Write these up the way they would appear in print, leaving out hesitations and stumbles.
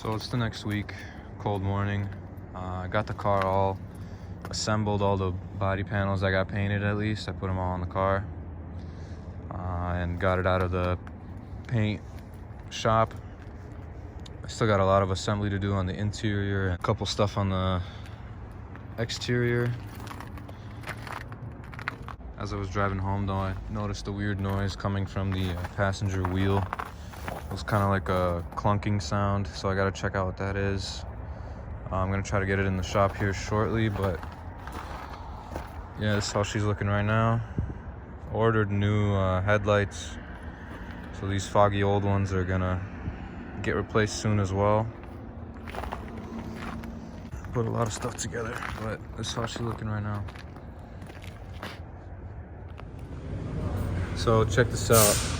So it's the next week, cold morning. I got the car all assembled, all the body panels I got painted at least. I put them all on the car and got it out of the paint shop. I still got a lot of assembly to do on the interior and a couple stuff on the exterior. As I was driving home though, I noticed a weird noise coming from the passenger wheel. It was kind of like a clunking sound, so I gotta check out what that is. I'm gonna try to get it in the shop here shortly, but yeah, this is how she's looking right now. Ordered new headlights, so these foggy old ones are gonna get replaced soon as well. Put a lot of stuff together, but this is how she's looking right now. So check this out.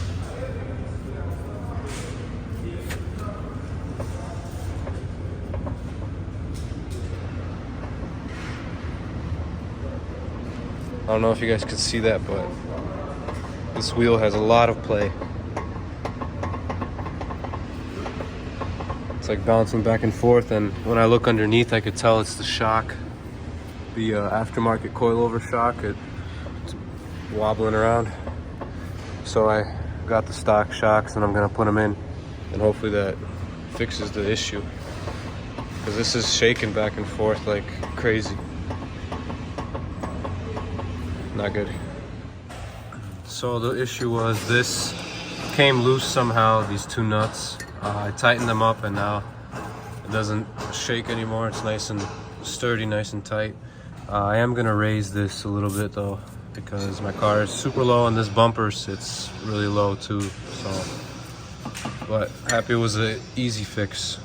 I don't know if you guys can see that, but this wheel has a lot of play. It's like bouncing back and forth, and when I look underneath, I could tell it's the shock, the aftermarket coilover shock. It's wobbling around. So I got the stock shocks, and I'm gonna put them in, and hopefully that fixes the issue, because this is shaking back and forth like crazy. Not good. So the issue was this came loose somehow, these two nuts. I tightened them up and now it doesn't shake anymore. It's nice and sturdy, nice and tight. I am gonna raise this a little bit though, because my car is super low and this bumper sits really low too. So, but happy it was an easy fix.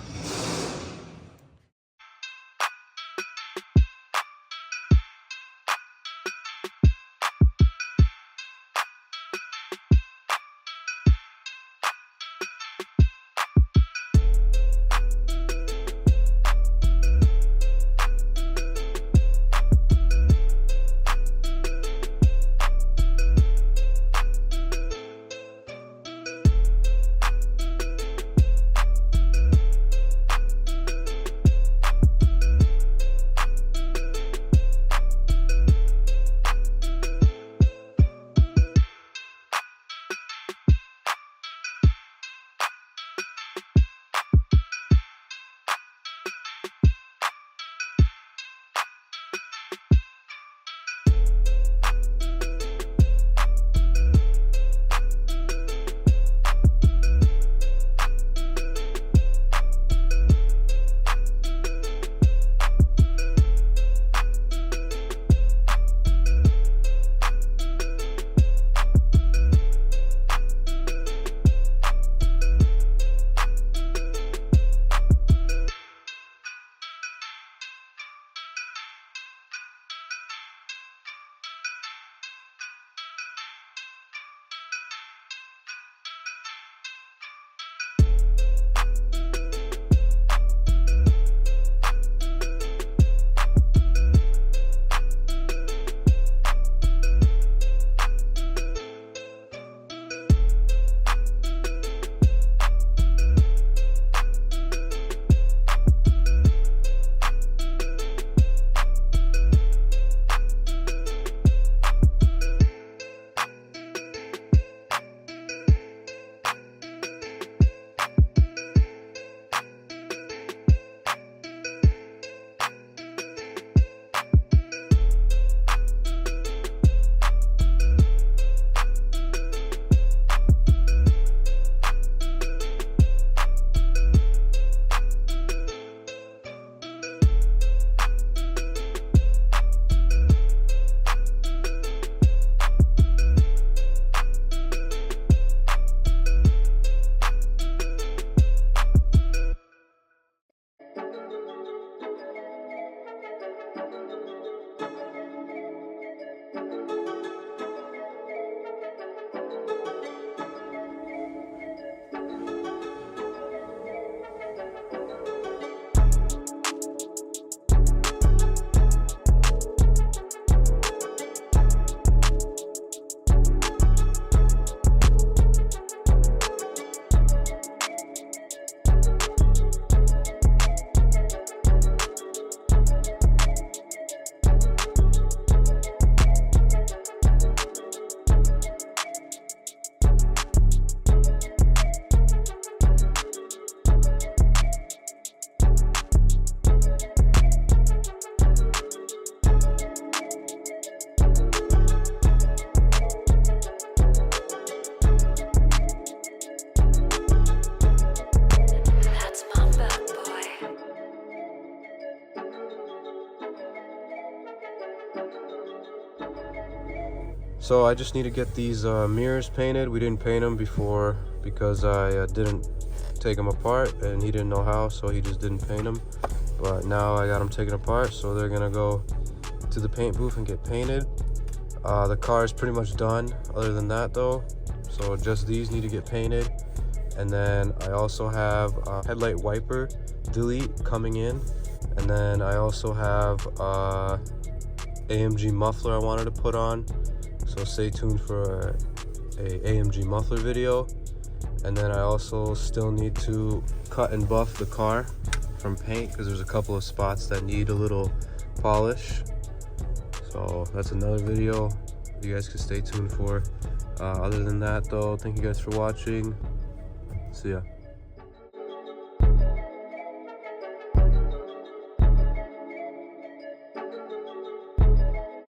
So I just need to get these mirrors painted. We didn't paint them before because I didn't take them apart, and he didn't know how, so he just didn't paint them. But now I got them taken apart, so they're gonna go to the paint booth and get painted. The car is pretty much done other than that though, so just these need to get painted. And then I also have a headlight wiper delete coming in, and then I also have AMG muffler I wanted to put on, so stay tuned for a AMG muffler video. And then I also still need to cut and buff the car from paint because there's a couple of spots that need a little polish. So that's another video you guys can stay tuned for. Other than that though, thank you guys for watching. See ya.